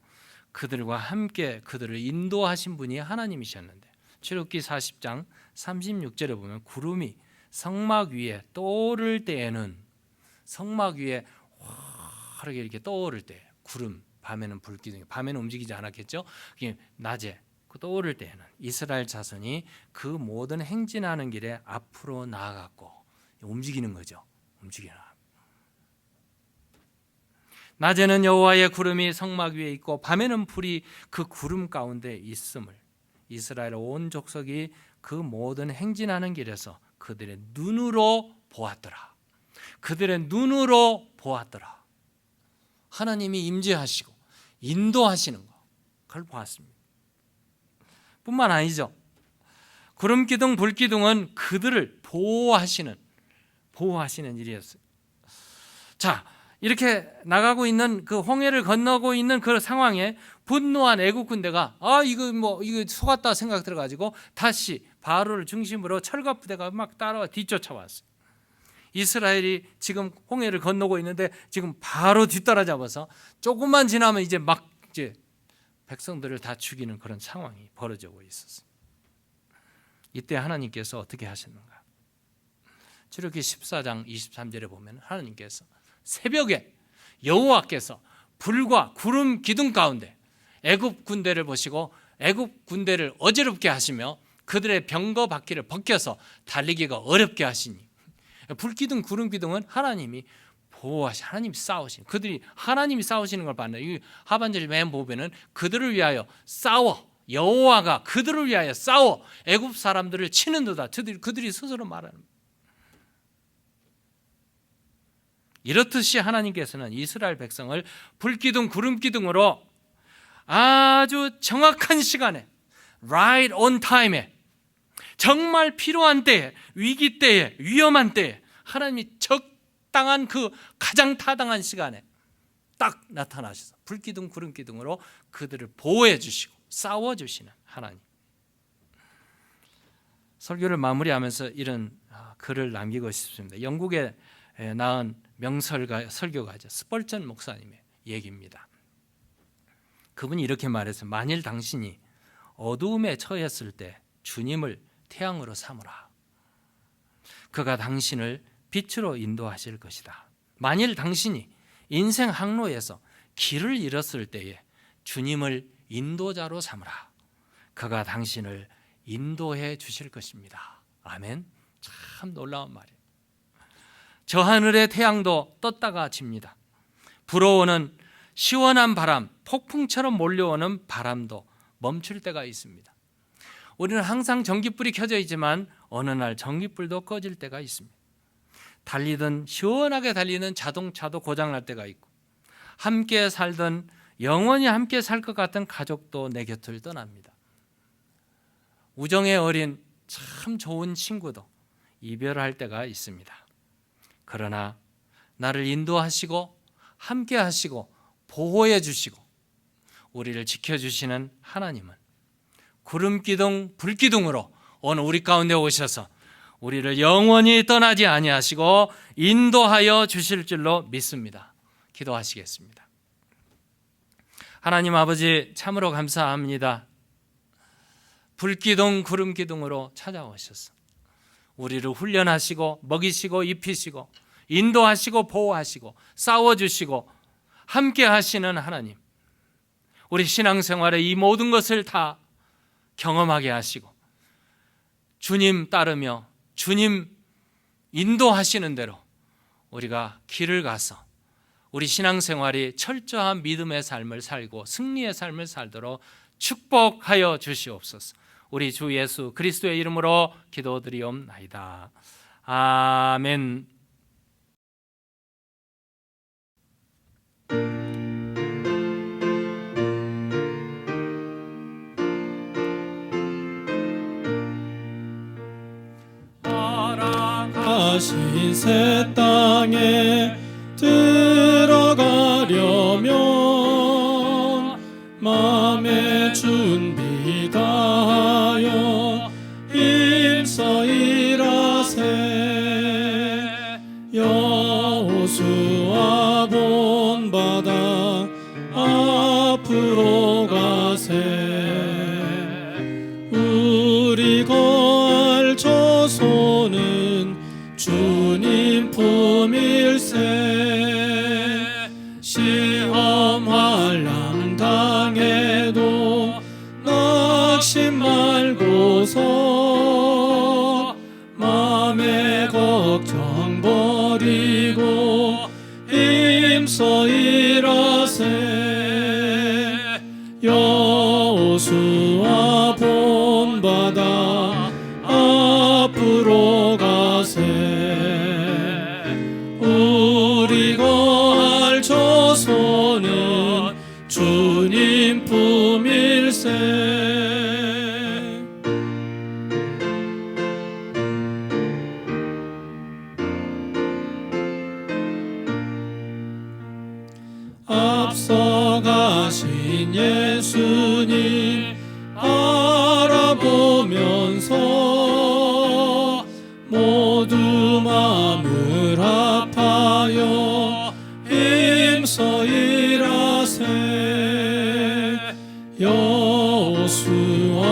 S1: 그들과 함께 그들을 인도하신 분이 하나님이셨는데 출애굽기 40장 36절에 보면 구름이 성막 위에 떠오를 때에는 성막 위에 화르게 이렇게 떠오를 때 구름 밤에는 불기둥이, 밤에는 움직이지 않았겠죠. 그게 낮에 떠오를 때에는 이스라엘 자손이 그 모든 행진하는 길에 앞으로 나아갔고 움직이는 거죠. 움직이는. 낮에는 여호와의 구름이 성막 위에 있고 밤에는 불이 그 구름 가운데 있음을 이스라엘 온 족속이 그 모든 행진하는 길에서 그들의 눈으로 보았더라. 그들의 눈으로 보았더라. 하나님이 임재하시고 인도하시는 것, 그걸 보았습니다. 뿐만 아니죠. 구름기둥, 불기둥은 그들을 보호하시는 일이었어요. 자, 이렇게 나가고 있는 그 홍해를 건너고 있는 그 상황에 분노한 애국 군대가 이거 속았다 생각 들어가지고 다시 바로를 중심으로 철갑 부대가 막 따라와 뒤쫓아왔어요. 이스라엘이 지금 홍해를 건너고 있는데 지금 바로 뒤따라잡아서 조금만 지나면 이제 백성들을 다 죽이는 그런 상황이 벌어지고 있었어요. 이때 하나님께서 어떻게 하셨는가? 출애굽기 14장 23절에 보면 하나님께서 새벽에 여호와께서 불과 구름 기둥 가운데 애굽 군대를 보시고 애굽 군대를 어지럽게 하시며 그들의 병거 바퀴를 벗겨서 달리기가 어렵게 하시니, 불기둥 구름 기둥은 하나님이 하나님이 싸우시는, 그들이 하나님이 싸우시는 걸 봤는데 이 하반절 맨 보면은 그들을 위하여 싸워, 여호와가 그들을 위하여 싸워 애굽 사람들을 치는도다. 그들이 스스로 말하는. 이렇듯이 하나님께서는 이스라엘 백성을 불기둥 구름 기둥으로 아주 정확한 시간에 right on time에 정말 필요한 때에, 위기 때에, 위험한 때에 하나님이 적당한 그 가장 타당한 시간에 딱 나타나셔서 불기둥 구름 기둥으로 그들을 보호해 주시고 싸워 주시는 하나님. 설교를 마무리하면서 이런 글을 남기고 싶습니다. 영국에 낳은 설교가죠. 스펄전 목사님의 얘기입니다. 그분이 이렇게 말했어요. 만일 당신이 어두움에 처했을 때 주님을 태양으로 삼으라. 그가 당신을 빛으로 인도하실 것이다. 만일 당신이 인생 항로에서 길을 잃었을 때에 주님을 인도자로 삼으라. 그가 당신을 인도해 주실 것입니다. 아멘. 참 놀라운 말이에요. 저 하늘의 태양도 떴다가 집니다. 불어오는 시원한 바람, 폭풍처럼 몰려오는 바람도 멈출 때가 있습니다. 우리는 항상 전깃불이 켜져 있지만 어느 날 전깃불도 꺼질 때가 있습니다. 시원하게 달리는 자동차도 고장날 때가 있고, 함께 살던 영원히 함께 살 것 같은 가족도 내 곁을 떠납니다. 우정에 어린 참 좋은 친구도 이별할 때가 있습니다. 그러나 나를 인도하시고 함께 하시고 보호해 주시고 우리를 지켜주시는 하나님은 구름기둥 불기둥으로 오늘 우리 가운데 오셔서 우리를 영원히 떠나지 아니하시고 인도하여 주실 줄로 믿습니다. 기도하시겠습니다. 하나님 아버지, 참으로 감사합니다. 불기둥 구름기둥으로 찾아오셔서 우리를 훈련하시고 먹이시고 입히시고 인도하시고 보호하시고 싸워주시고 함께 하시는 하나님, 우리 신앙생활에 이 모든 것을 다 경험하게 하시고 주님 따르며 주님 인도하시는 대로 우리가 길을 가서 우리 신앙생활이 철저한 믿음의 삶을 살고 승리의 삶을 살도록 축복하여 주시옵소서. 우리 주 예수 그리스도의 이름으로 기도드리옵나이다. 아멘.
S2: 다시 새 땅에 들어가려면 마음의 준비 다하여 힘써 일하세. 여호수아 본받아 앞으로 가세. 우리 거할 조소는 주님 품일세. 시험 환난 근심 말고서 맘의 걱정 버리고 힘써 일하세. 여호수아 본받아 앞으로 가세. 우리 거할 조소는 주님 품일세. 앞서가신 예수님 바라보면서 모두 마음을 합하여 힘써 일하세. 여호수아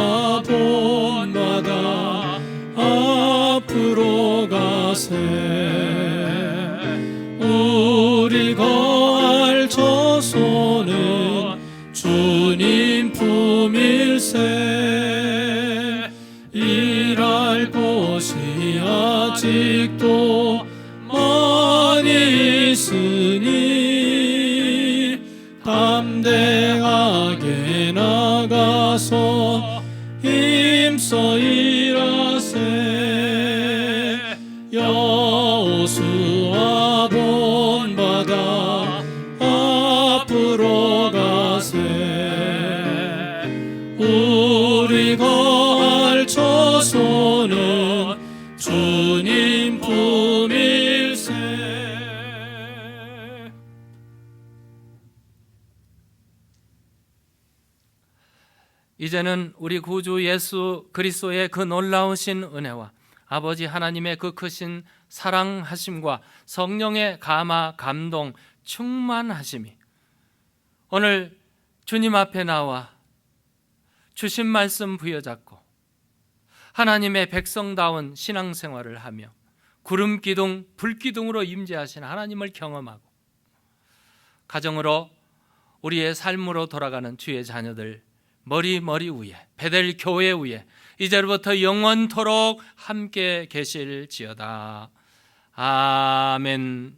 S2: 본받아 앞으로 가세. 우리 거할 조소는 주님 품일세. 일할 곳이 아직도 많이 있으니 담대하게 나가서 힘써 일하세. 여호수아 본받아 앞으로 가세. 우리 거할 조소는 주님 품일세.
S1: 이제는 우리 구주 예수 그리스도의 그 놀라우신 은혜와 아버지 하나님의 그 크신 사랑하심과 성령의 감화 감동 충만하심이 오늘 주님 앞에 나와 주신 말씀 부여잡고 하나님의 백성다운 신앙생활을 하며 구름기둥 불기둥으로 임재하신 하나님을 경험하고 가정으로 우리의 삶으로 돌아가는 주의 자녀들 머리 위에 베델 교회 위에 이제로부터 영원토록 함께 계실지어다. 아멘.